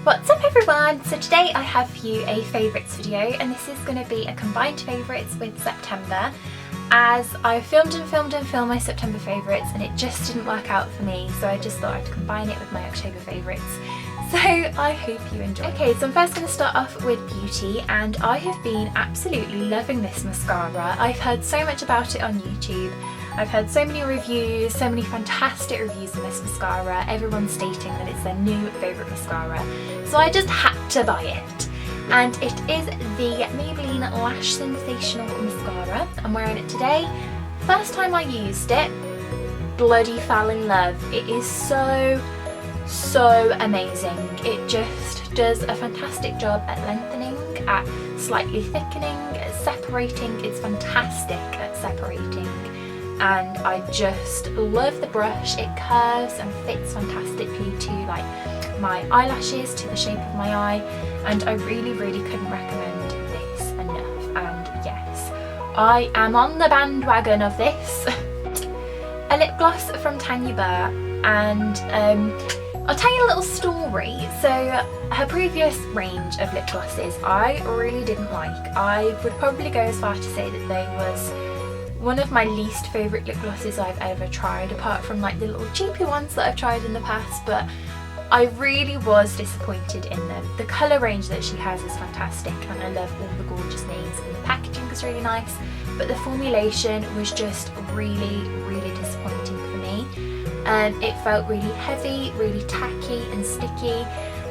What's up everyone? So today I have for you a favourites video, and this is going to be a combined favourites with September, as I filmed my September favourites and it just didn't work out for me, so I just thought I'd combine it with my October favourites. So I hope you enjoy. Okay, so I'm first going to start off with Beauty, and I have been absolutely loving this mascara. I've heard so much about it on YouTube. I've heard so many reviews, so many fantastic reviews on this mascara, everyone stating that it's their new favourite mascara. So I just had to buy it. And it is the Maybelline Lash Sensational Mascara. I'm wearing it today. First time I used it, bloody fell in love. It is so amazing. It just does a fantastic job at lengthening, at slightly thickening, at separating. It's fantastic at separating. And I just love the brush. It curves and fits fantastically to like my eyelashes, to the shape of my eye, and I really couldn't recommend this enough. And yes, I am on the bandwagon of this. A lip gloss from Tanya Burr, and I'll tell you a little story. So her previous range of lip glosses I really didn't like. I would probably go as far to say that they was one of my least favourite lip glosses I've ever tried, apart from like the little cheapy ones that I've tried in the past, but I really was disappointed in them. The colour range that she has is fantastic, and I love all the gorgeous names, and the packaging is really nice, but the formulation was just really disappointing for me. It felt really heavy, really tacky and sticky,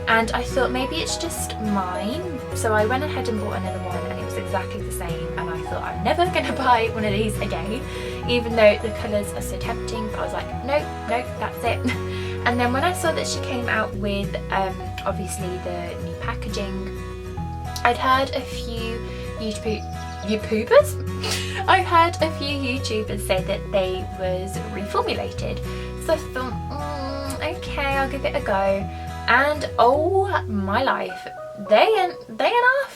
and I thought maybe it's just mine, so I went ahead and bought another one, and it was exactly the same, and I thought I'm never going to buy one of these again, even though the colours are so tempting. But I was like, nope, that's it. And then when I saw that she came out with obviously the new packaging, I'd heard a few YouTubers I've heard a few YouTubers say that they was reformulated, so I thought, okay, I'll give it a go. And oh my life, they are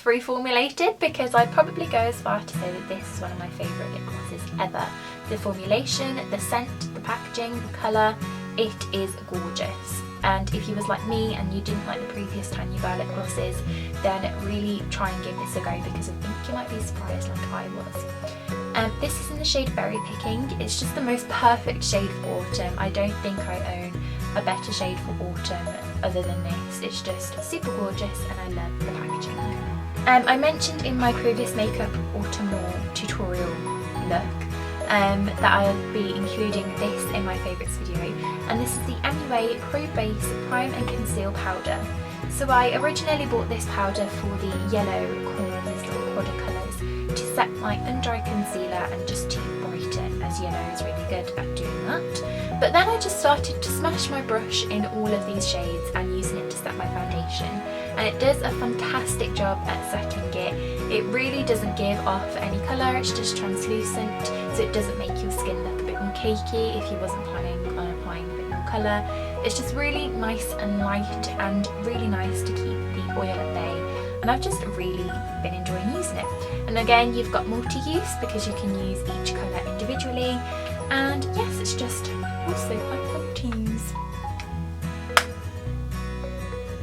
reformulated, because I'd probably go as far to say that this is one of my favourite lip glosses ever. The formulation, the scent, the packaging, the colour, it is gorgeous. And if you was like me and you didn't like the previous Tanya Burr lip glosses, then really try and give this a go, because I think you might be surprised like I was. This is in the shade Berry Picking. It's just the most perfect shade for autumn. I don't think I own a better shade for autumn other than this. It's just super gorgeous, and I love the packaging. I mentioned in my previous makeup autumnal tutorial look that I'll be including this in my favourites video, and this is the MUA Pro Base Prime and Conceal Powder. So I originally bought this powder for the yellow corner, these little quad colours, to set my under eye concealer and just to brighten, as yellow is really good at doing that. But then I just started to smash my brush in all of these shades and using it to set my foundation, and it does a fantastic job at setting it. It really doesn't give off any colour, it's just translucent, so it doesn't make your skin look a bit more cakey if you wasn't planning on applying a bit more colour. It's just really nice and light, and really nice to keep the oil at bay, and I've just really been enjoying using it. And again, you've got multi-use because you can use each colour individually, and yes, it's just also quite fun to use.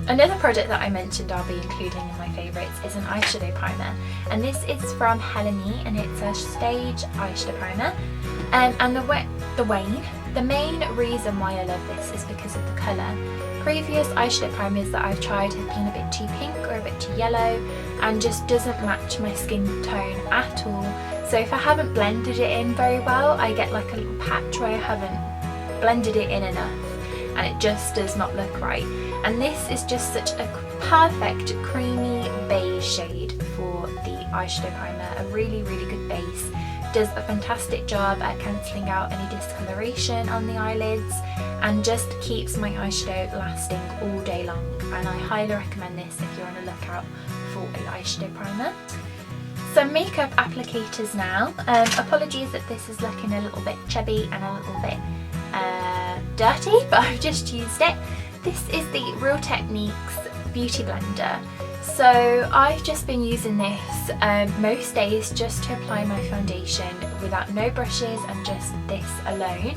Another product that I mentioned I'll be including in my favourites is an eyeshadow primer, and this is from Helene, and it's a stage eyeshadow primer. And the main reason why I love this is because of the colour. Previous eyeshadow primers that I've tried have been a bit too pink or a bit too yellow, and just doesn't match my skin tone at all. So if I haven't blended it in very well, I get like a little patch where I haven't blended it in enough, and it just does not look right. And this is just such a perfect creamy beige shade for the eyeshadow primer. A really good base. Does a fantastic job at cancelling out any discoloration on the eyelids, and just keeps my eyeshadow lasting all day long. And I highly recommend this if you're on the lookout for an eyeshadow primer. Some makeup applicators now. Apologies that this is looking a little bit chubby and a little bit dirty, but I've just used it. This is the Real Techniques Beauty Blender. So I've just been using this most days just to apply my foundation without no brushes, and just this alone.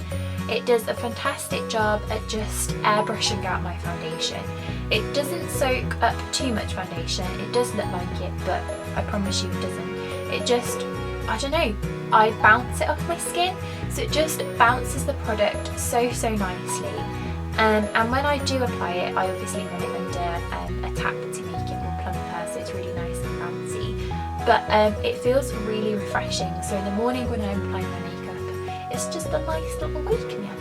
It does a fantastic job at just airbrushing out my foundation. It doesn't soak up too much foundation. It does look like it, but I promise you it doesn't. It just, I don't know, I bounce it off my skin, so it just bounces the product so nicely. And when I do apply it, I obviously run it under a tap to make it more plumper, so it's really nice and bouncy. But it feels really refreshing, so in the morning when I'm applying my makeup, it's just a nice little wake-me-up.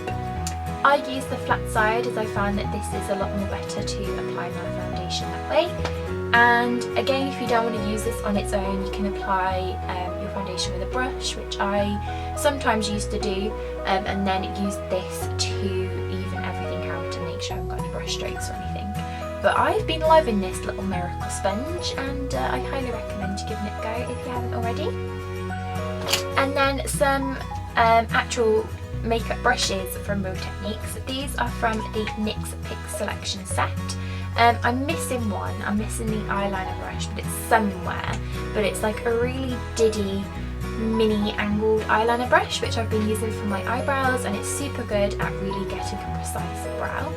I use the flat side as I found that this is a lot more better to apply my foundation that way. And again, if you don't want to use this on its own, you can apply your foundation with a brush, which I sometimes used to do, and then use this to even everything out and make sure I haven't got any brush strokes or anything. But I've been loving this little miracle sponge, and I highly recommend giving it a go if you haven't already. And then some actual makeup brushes from Real Techniques. These are from the NYX Pick Selection set. I'm missing one. I'm missing the eyeliner brush, but it's somewhere. But it's like a really diddy mini angled eyeliner brush, which I've been using for my eyebrows, and it's super good at really getting a precise brow.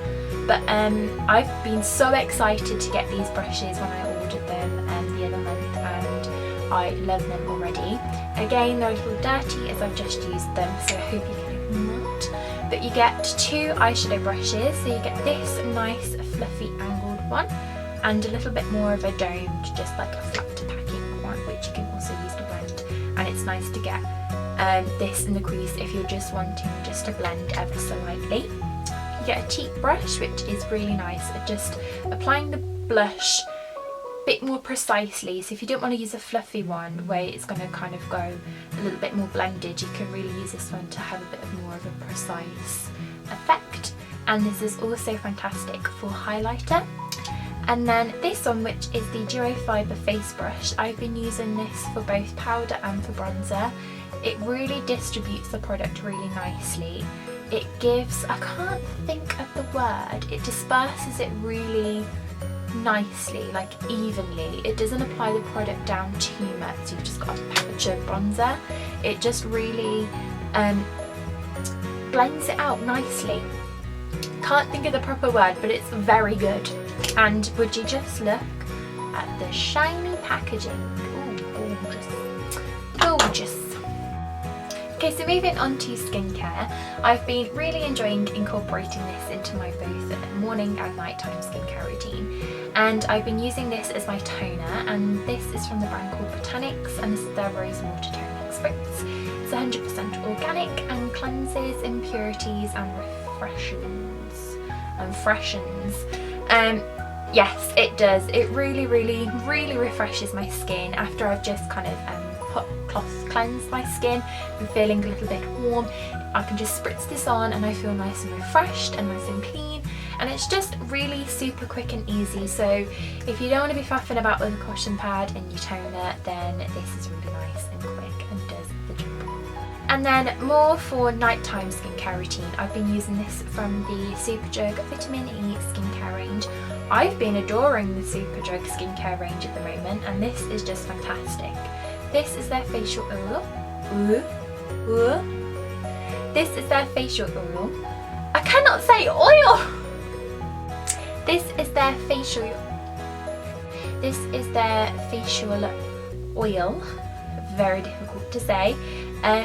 But I've been so excited to get these brushes when I ordered them the other month, and I love them already. Again, they're a little dirty as I've just used them, so I hope you can ignore that. But you get two eyeshadow brushes, so you get this nice fluffy angled one, and a little bit more of a domed, just like a flat packing one, which you can also use to blend. And it's nice to get this in the crease if you're just wanting just to blend ever so lightly. You get a cheek brush, which is really nice at just applying the blush a bit more precisely. So if you don't want to use a fluffy one where it's going to kind of go a little bit more blended, you can really use this one to have a bit more of a precise effect. And this is also fantastic for highlighter. And then this one, which is the Duo Fibre Face Brush, I've been using this for both powder and for bronzer. It really distributes the product really nicely. It gives, I can't think of the word, it disperses it really nicely, like evenly. It doesn't apply the product down too much, so you've just got a patch of bronzer. It just really blends it out nicely. Can't think of the proper word, but it's very good. And would you just look at the shiny packaging. Ooh, gorgeous. Gorgeous. Okay, so moving on to skincare, I've been really enjoying incorporating this into my both morning and nighttime skincare routine. And I've been using this as my toner, and this is from the brand called Botanics, and this is their Rose Water Toning Spritz. It's 100% organic and cleanses impurities and freshens. Yes, it does. It really refreshes my skin after I've just kind of hot cloth cleansed my skin and feeling a little bit warm. I can just spritz this on and I feel nice and refreshed and nice and clean, and it's just really super quick and easy. So if you don't want to be faffing about with a cushion pad and your toner, then this is really nice and quick and does the job. And then more for nighttime skincare routine, I've been using this from the Superdrug Vitamin E skincare range. I've been adoring the Superdrug skincare range at the moment, and this is just fantastic. This is their facial oil. This is their facial oil. I cannot say oil! This is their facial oil. Very difficult to say.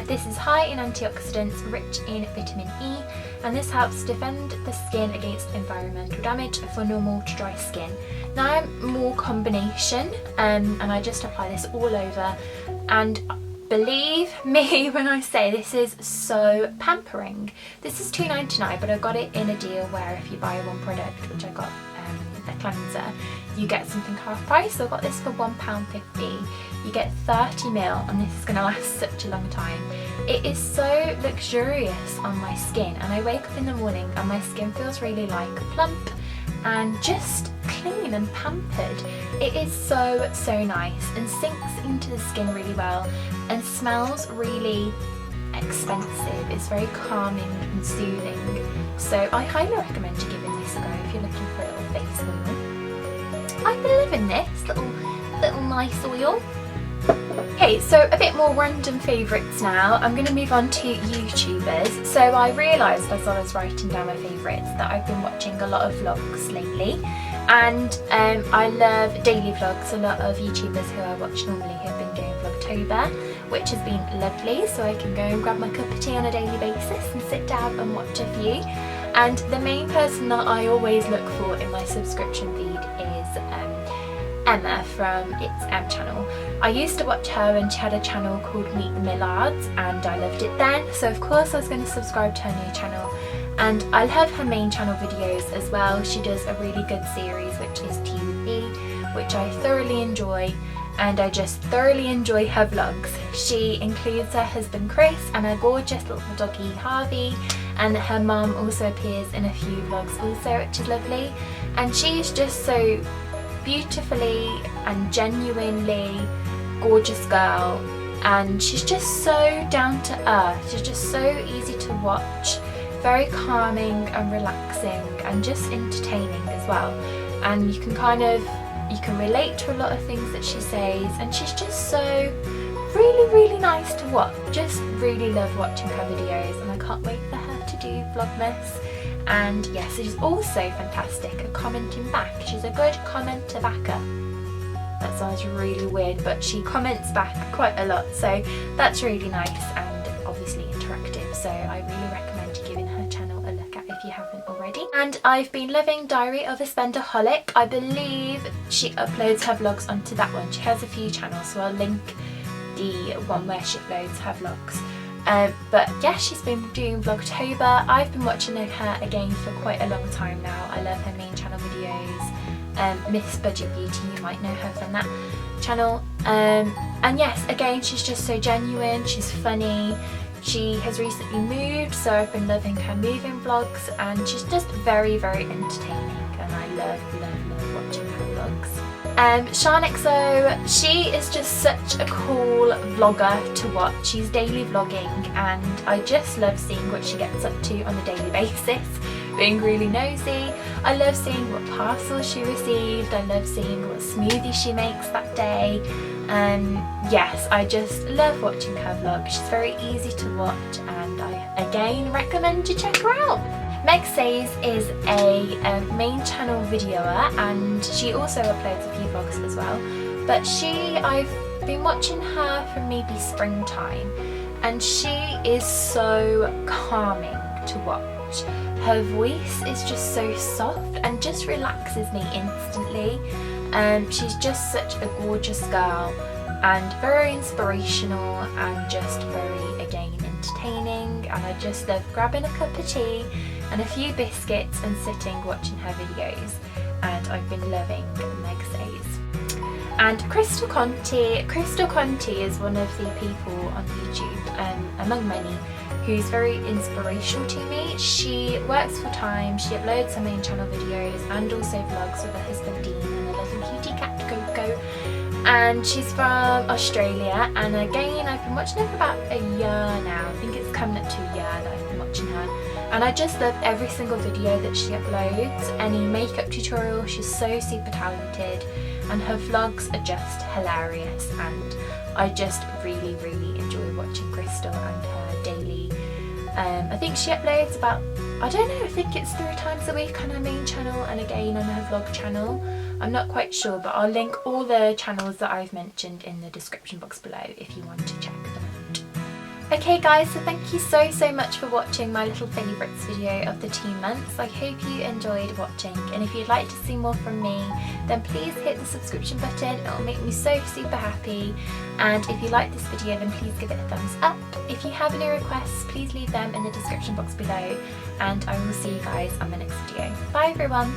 This is high in antioxidants, rich in vitamin E, and this helps defend the skin against environmental damage for normal to dry skin. Now I'm more combination, and I just apply this all over, and believe me when I say this is so pampering. This is £2.99, but I got it in a deal where if you buy one product, which I got a cleanser, you get something half price. So I got this for £1.50. You get 30ml, and this is going to last such a long time. It is so luxurious on my skin, and I wake up in the morning and my skin feels really like plump and just clean and pampered. It is so nice and sinks into the skin really well and smells really expensive. It's very calming and soothing. So I highly recommend you giving this a go if you're looking for a little face oil. I've been loving this little nice oil. Okay, so a bit more random favourites now. I'm going to move on to YouTubers. So I realised as I was writing down my favourites that I've been watching a lot of vlogs lately, And I love daily vlogs. A lot of YouTubers who I watch normally have been doing Vlogtober, which has been lovely, so I can go and grab my cup of tea on a daily basis and sit down and watch a few. And the main person that I always look for in my subscription feed is Emma from It's Em channel. I used to watch her and she had a channel called Meet the Millards, and I loved it then, so of course I was going to subscribe to her new channel. And I love her main channel videos as well. She does a really good series which is Tea with Me, which I thoroughly enjoy, and I just thoroughly enjoy her vlogs. She includes her husband Chris and her gorgeous little doggy Harvey, and her mum also appears in a few vlogs also, which is lovely. And she is just so beautifully and genuinely gorgeous girl, and she's just so down to earth. She's just so easy to watch, very calming and relaxing and just entertaining as well. And you can relate to a lot of things that she says, and she's just so really nice to watch. Just really love watching her videos, and I can't wait for her to do Vlogmas. And yes, she's also fantastic at commenting back. She's a good commenter backer. That sounds really weird, but she comments back quite a lot, so that's really nice and obviously interactive. So I really recommend you giving her channel a look at if you haven't already. And I've been loving Diary of a Spendaholic. I believe she uploads her vlogs onto that one. She has a few channels, so I'll link the one where she uploads her vlogs. But yeah, she's been doing Vlogtober. I've been watching her again for quite a long time now. I love her main channel videos. Miss Budget Beauty, you might know her from that channel. And yes, again, she's just so genuine, she's funny. She has recently moved, so I've been loving her moving vlogs, and she's just very entertaining, and I love watching her vlogs. Shannon, she is just such a cool vlogger to watch. She's daily vlogging, and I just love seeing what she gets up to on a daily basis, being really nosy. I love seeing what parcels she received, I love seeing what smoothie she makes that day. Yes, I just love watching her vlog. She's very easy to watch, and I again recommend you check her out. MegSays is a main channel videoer, and she also uploads a few vlogs as well. But I've been watching her from maybe springtime, and she is so calming to watch. Her voice is just so soft and just relaxes me instantly. She's just such a gorgeous girl, and very inspirational, and just very, again, entertaining. And I just love grabbing a cup of tea and a few biscuits and sitting watching her videos, and I've been loving MegSays. And Crystal Conti is one of the people on YouTube, among many, who's very inspirational to me. She works full time, she uploads her main channel videos and also vlogs with her husband Dean and a little cutie cat Coco. And she's from Australia, and again, I've been watching her for about a year now. I think it's coming up to a year that I've been watching her, and I just love every single video that she uploads. Any makeup tutorial, she's so super talented, and her vlogs are just hilarious, and I just really enjoy watching Crystal and her daily. I think she uploads about, I don't know, I think it's 3 times a week on her main channel and again on her vlog channel. I'm not quite sure, but I'll link all the channels that I've mentioned in the description box below if you want to check them out. Okay guys, so thank you so much for watching my little favourites video of the 2 months. I hope you enjoyed watching, and if you'd like to see more from me, then please hit the subscription button. It'll make me so super happy. And if you like this video, then please give it a thumbs up. If you have any requests, please leave them in the description box below, and I will see you guys on the next video. Bye everyone!